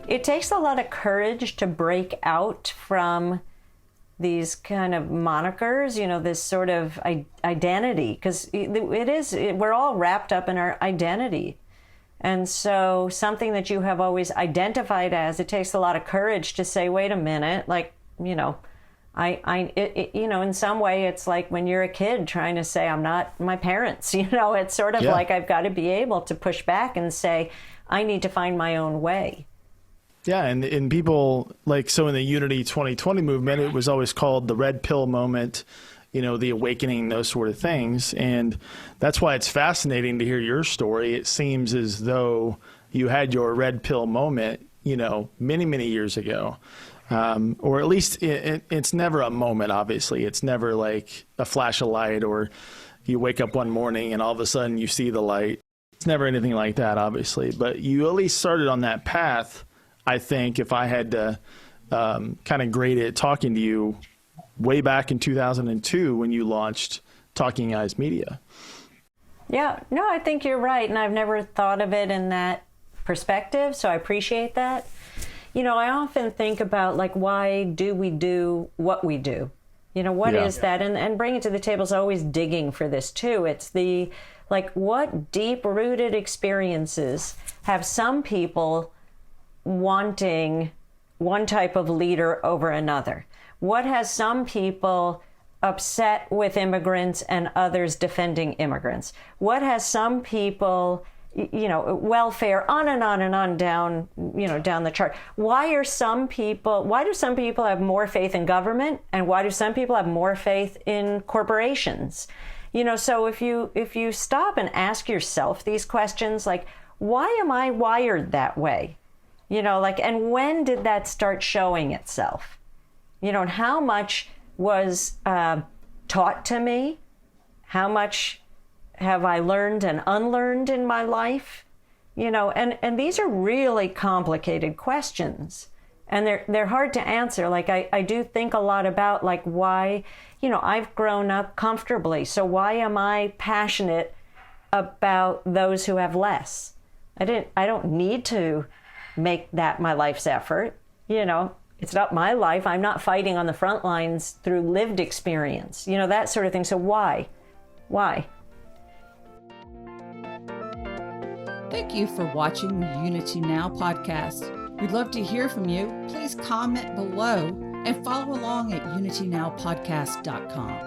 it takes a lot of courage to break out from these kind of monikers, this sort of identity, because we're all wrapped up in our identity. And so something that you have always identified as, it takes a lot of courage to say, wait a minute, in some way it's like when you're a kid trying to say, I'm not my parents, it's sort of like I've got to be able to push back and say, I need to find my own way. Yeah, and people so in the Unity 2020 movement, it was always called the red pill moment, the awakening, those sort of things. And that's why it's fascinating to hear your story. It seems as though you had your red pill moment, many, many years ago. Or at least it's never a moment, obviously. It's never like a flash of light or you wake up one morning and all of a sudden you see the light. It's never anything like that, obviously. But you at least started on that path. I think if I had to kind of grade it talking to you way back in 2002 when you launched Talking Eyes Media. Yeah, no, I think you're right. And I've never thought of it in that perspective. So I appreciate that. I often think about why do we do what we do? What is that? And bringing it to the table is always digging for this too. It's the what deep-rooted experiences have some people wanting one type of leader over another? What has some people upset with immigrants and others defending immigrants? What has some people, welfare, on and on and on down, down the chart? Why do some people have more faith in government, and why do some people have more faith in corporations? So if you stop and ask yourself these questions, why am I wired that way? And when did that start showing itself? And how much was taught to me? How much have I learned and unlearned in my life? And these are really complicated questions. And they're hard to answer. I do think a lot about why, I've grown up comfortably. So why am I passionate about those who have less? I don't need to make that my life's effort. It's not my life. I'm not fighting on the front lines through lived experience, that sort of thing. So why? Thank you for watching the Unity Now podcast. We'd love to hear from you. Please comment below and follow along at unitynowpodcast.com.